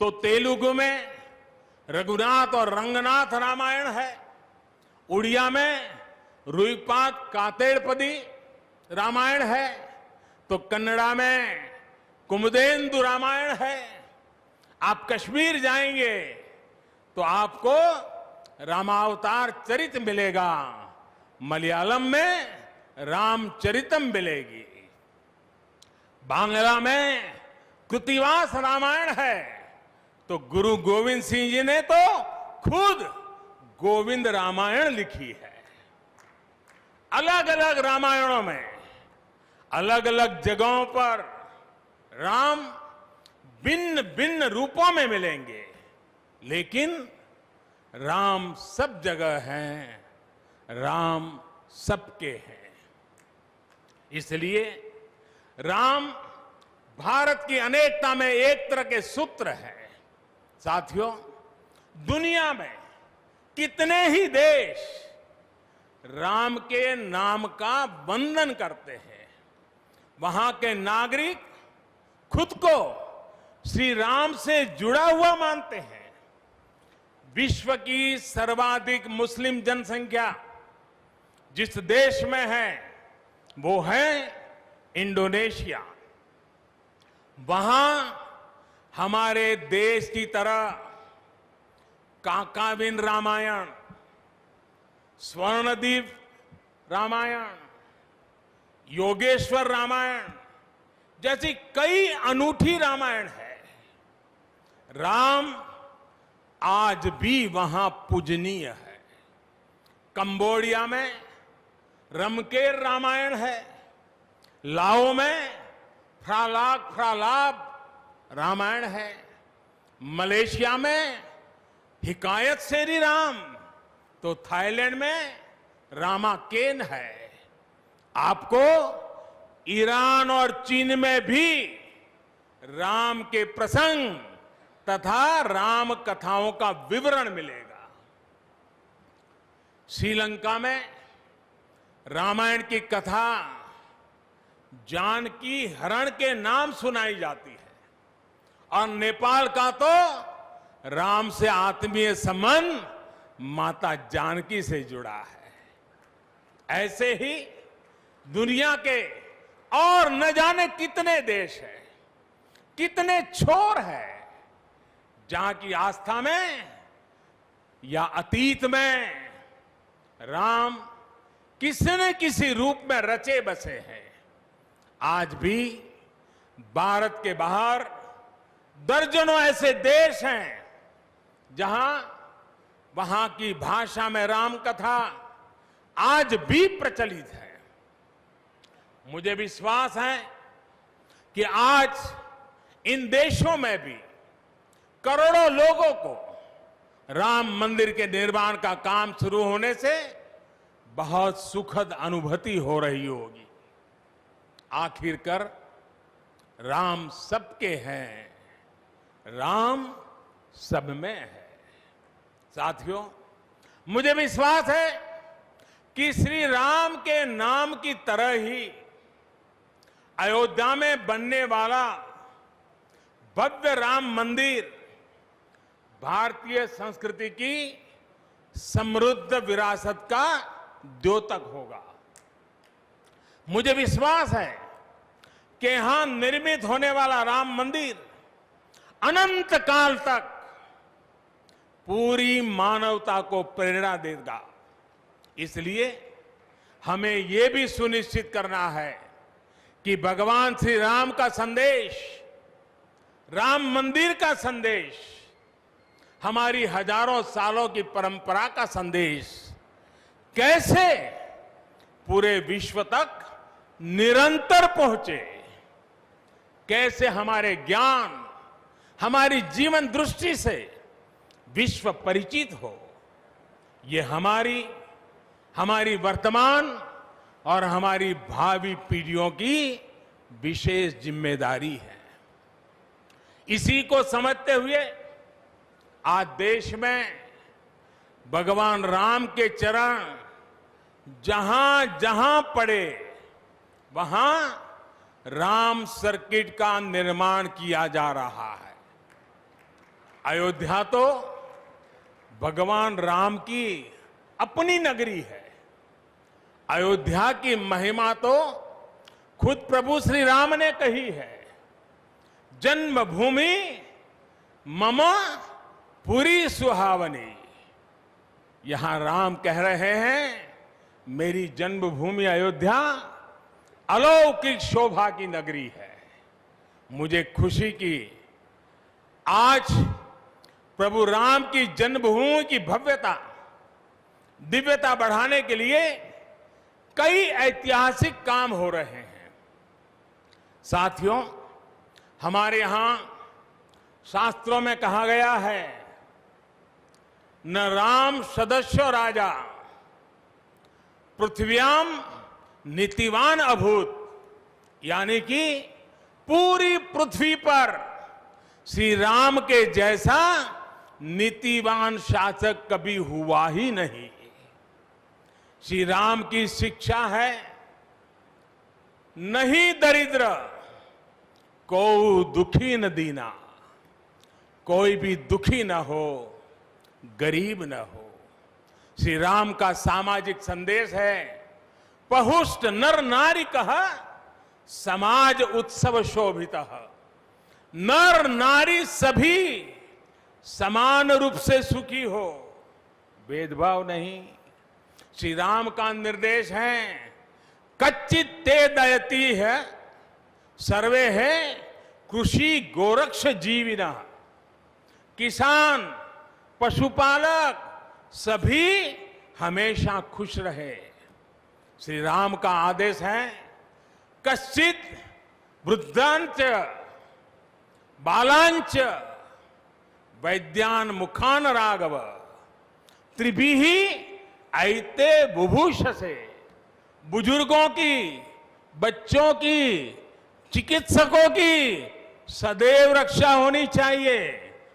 तो तेलुगु में रघुनाथ और रंगनाथ रामायण है, उड़िया में रुईपात कातेड़पदी रामायण है, तो कन्नड़ा में कुमुदेंदु रामायण है। आप कश्मीर जाएंगे तो आपको रामावतार चरित मिलेगा, मलयालम में रामचरितम मिलेगी, बांग्ला में कृतिवास रामायण है, तो गुरु गोविंद सिंह जी ने तो खुद गोविंद रामायण लिखी है। अलग अलग रामायणों में अलग अलग जगहों पर राम भिन्न भिन्न रूपों में मिलेंगे, लेकिन राम सब जगह हैं, राम सबके हैं। इसलिए राम भारत की अनेकता में एक तरह के सूत्र है। साथियों, दुनिया में कितने ही देश राम के नाम का वंदन करते हैं, वहां के नागरिक खुद को श्री राम से जुड़ा हुआ मानते हैं। विश्व की सर्वाधिक मुस्लिम जनसंख्या जिस देश में है वो है इंडोनेशिया। वहां हमारे देश की तरह काकाविन रामायण, स्वर्णदीप रामायण, योगेश्वर रामायण जैसी कई अनूठी रामायण है। राम आज भी वहां पूजनीय है। कंबोडिया में रमकेर रामायण है, लाओ में फ्रालाब रामायण है, मलेशिया में हिकायत शेरी राम, तो थाईलैंड में रामाकेन है। आपको ईरान और चीन में भी राम के प्रसंग तथा राम कथाओं का विवरण मिलेगा। श्रीलंका में रामायण की कथा जानकी हरण के नाम सुनाई जाती है, और नेपाल का तो राम से आत्मीय संबंध माता जानकी से जुड़ा है। ऐसे ही दुनिया के और न जाने कितने देश हैं, कितने छोर हैं, जहां की आस्था में या अतीत में राम किसी न किसी रूप में रचे बसे हैं। आज भी भारत के बाहर दर्जनों ऐसे देश हैं जहां वहां की भाषा में राम कथा आज भी प्रचलित है। मुझे विश्वास है कि आज इन देशों में भी करोड़ों लोगों को राम मंदिर के निर्माण का काम शुरू होने से बहुत सुखद अनुभूति हो रही होगी। आखिरकार राम सबके हैं, राम सब में है। साथियों, मुझे विश्वास है कि श्री राम के नाम की तरह ही अयोध्या में बनने वाला भव्य राम मंदिर भारतीय संस्कृति की समृद्ध विरासत का द्योतक होगा। मुझे विश्वास है कि यहां निर्मित होने वाला राम मंदिर अनंत काल तक पूरी मानवता को प्रेरणा देगा। इसलिए हमें यह भी सुनिश्चित करना है कि भगवान श्री राम का संदेश, राम मंदिर का संदेश, हमारी हजारों सालों की परंपरा का संदेश कैसे पूरे विश्व तक निरंतर पहुंचे, कैसे हमारे ज्ञान, हमारी जीवन दृष्टि से विश्व परिचित हो, ये हमारी वर्तमान और हमारी भावी पीढ़ियों की विशेष जिम्मेदारी है। इसी को समझते हुए आज देश में भगवान राम के चरण जहां जहां पड़े वहां राम सर्किट का निर्माण किया जा रहा है। अयोध्या तो भगवान राम की अपनी नगरी है। अयोध्या की महिमा तो खुद प्रभु श्री राम ने कही है। जन्मभूमि मम पुरी सुहावनी। यहां राम कह रहे हैं, मेरी जन्मभूमि अयोध्या अलौकिक शोभा की नगरी है। मुझे खुशी की आज प्रभु राम की जन्मभूमि की भव्यता, दिव्यता बढ़ाने के लिए कई ऐतिहासिक काम हो रहे हैं। साथियों, हमारे यहां शास्त्रों में कहा गया है, न राम सदस्यो राजा पृथ्व्याम नीतिवान अभूत। यानी कि पूरी पृथ्वी पर श्री राम के जैसा नीतिवान शासक कभी हुआ ही नहीं। श्री राम की शिक्षा है, नहीं दरिद्र को दुखी न दीना। कोई भी दुखी न हो, गरीब न हो। श्री राम का सामाजिक संदेश है, पहुष्ट नर नारी कह समाज उत्सव शोभित। नर नारी सभी समान रूप से सुखी हो, भेदभाव नहीं। श्री राम का निर्देश है, कच्चित ते दयती है सर्वे है कृषि गोरक्ष जीविना। किसान, पशुपालक सभी हमेशा खुश रहे। श्री राम का आदेश है, कश्चित वृद्धांच बालांच वैद्यान मुखान राघव त्रिभिः ऐते बुभूष से। बुजुर्गों की, बच्चों की, चिकित्सकों की सदैव रक्षा होनी चाहिए।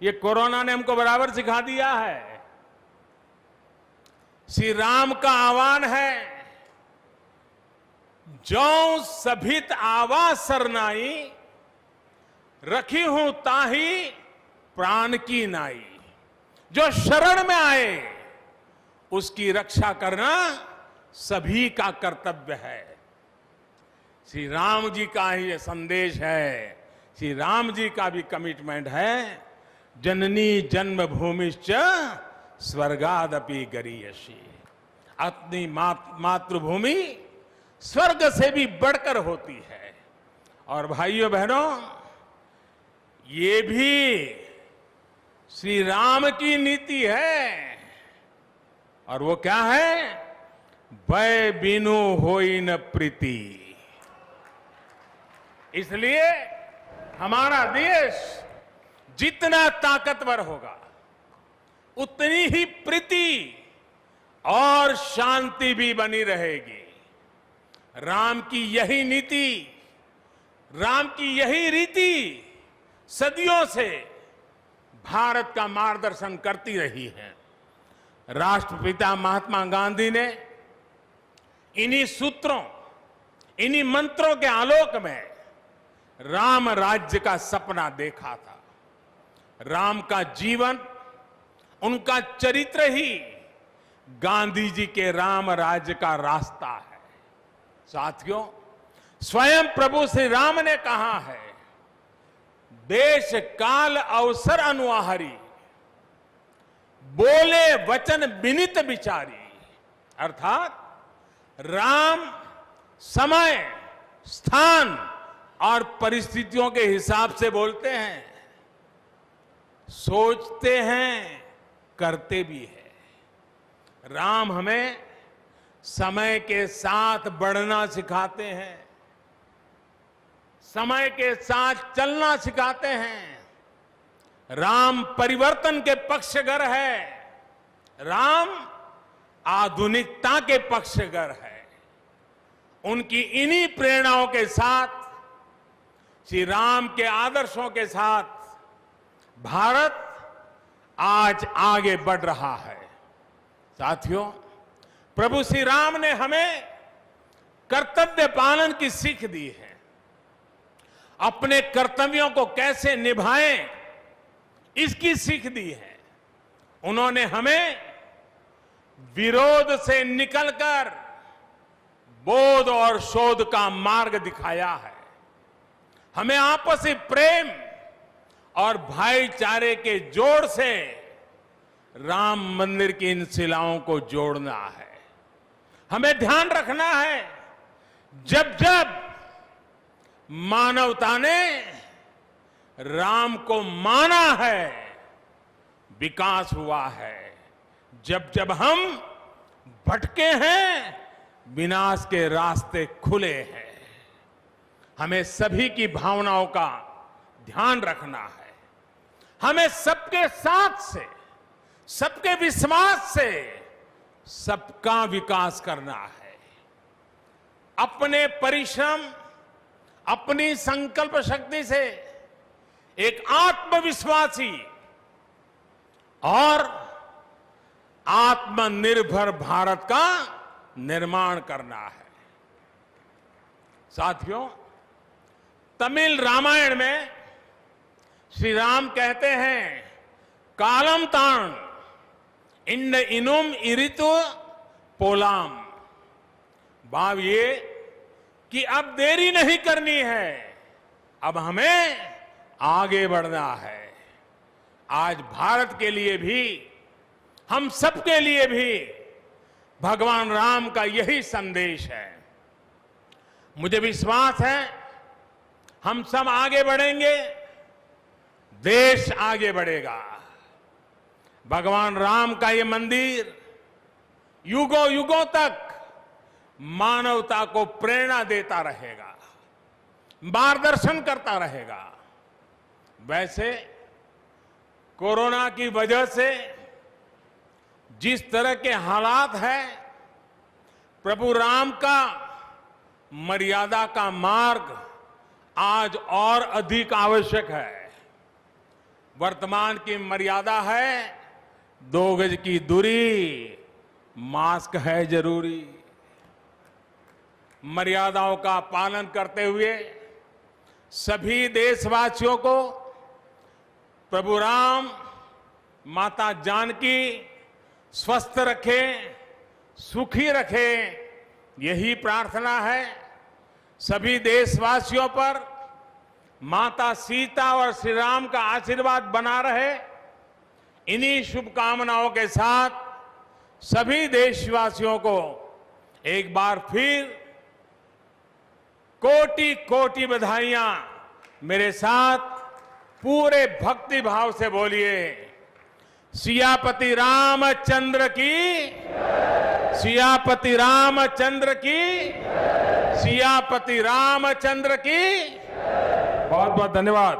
ये कोरोना ने हमको बराबर सिखा दिया है। श्री राम का आह्वान है, जो सभित आवास सरनाई रखी हूं ताही प्राण की नाई। जो शरण में आए उसकी रक्षा करना सभी का कर्तव्य है। श्री राम जी का ही ये संदेश है। श्री राम जी का भी कमिटमेंट है, जननी जन्मभूमिश्च स्वर्गादपि गरीयसी। अपनी मातृभूमि स्वर्ग से भी बढ़कर होती है। और भाइयों बहनों, ये भी श्री राम की नीति है। और वो क्या है? भय बिनु होई न प्रीति। इसलिए हमारा देश जितना ताकतवर होगा, उतनी ही प्रीति और शांति भी बनी रहेगी। राम की यही नीति, राम की यही रीति सदियों से भारत का मार्गदर्शन करती रही है। राष्ट्रपिता महात्मा गांधी ने इन्हीं सूत्रों, इन्हीं मंत्रों के आलोक में राम राज्य का सपना देखा था। राम का जीवन, उनका चरित्र ही गांधी जी के राम राज्य का रास्ता है। साथियों, स्वयं प्रभु श्री राम ने कहा है, देश काल अवसर अनुआहारी, बोले वचन विनित विचारी। अर्थात राम समय, स्थान और परिस्थितियों के हिसाब से बोलते हैं, सोचते हैं, करते भी है। राम हमें समय के साथ बढ़ना सिखाते हैं, समय के साथ चलना सिखाते हैं। राम परिवर्तन के पक्षगर है, राम आधुनिकता के पक्षगर है। उनकी इन्हीं प्रेरणाओं के साथ, श्री राम के आदर्शों के साथ भारत आज आगे बढ़ रहा है। साथियों, प्रभु श्री राम ने हमें कर्तव्य पालन की सीख दी है। अपने कर्तव्यों को कैसे निभाएं, इसकी सीख दी है। उन्होंने हमें विरोध से निकलकर बोध और शोध का मार्ग दिखाया है। हमें आपसी प्रेम और भाईचारे के जोड़ से राम मंदिर की इन शिलाओं को जोड़ना है। हमें ध्यान रखना है, जब जब मानवता ने राम को माना है, विकास हुआ है। जब जब हम भटके हैं, विनाश के रास्ते खुले हैं। हमें सभी की भावनाओं का ध्यान रखना है। हमें सबके साथ से, सबके विश्वास से सबका विकास करना है। अपने परिश्रम, अपनी संकल्प शक्ति से एक आत्मविश्वासी और आत्मनिर्भर भारत का निर्माण करना है। साथियों, तमिल रामायण में श्री राम कहते हैं, कालम तान इंड इनुम इरितु पोलाम। भाव ये कि अब देरी नहीं करनी है, अब हमें आगे बढ़ना है। आज भारत के लिए भी, हम सबके लिए भी भगवान राम का यही संदेश है। मुझे विश्वास है हम सब आगे बढ़ेंगे, देश आगे बढ़ेगा। भगवान राम का ये मंदिर युगों युगों तक मानवता को प्रेरणा देता रहेगा, मार्गदर्शन करता रहेगा। वैसे कोरोना की वजह से जिस तरह के हालात हैं, प्रभु राम का मर्यादा का मार्ग आज और अधिक आवश्यक है। वर्तमान की मर्यादा है 2 गज की दूरी, मास्क है जरूरी। मर्यादाओं का पालन करते हुए सभी देशवासियों को प्रभु राम, माता जानकी स्वस्थ रखें, सुखी रखें, यही प्रार्थना है। सभी देशवासियों पर माता सीता और श्री राम का आशीर्वाद बना रहे। इन्हीं शुभकामनाओं के साथ सभी देशवासियों को एक बार फिर कोटि कोटि बधाइयां। मेरे साथ पूरे भक्ति भाव से बोलिए, सियापति रामचंद्र की, सियापति रामचंद्र की, सियापति रामचंद्र की। बहुत बहुत धन्यवाद।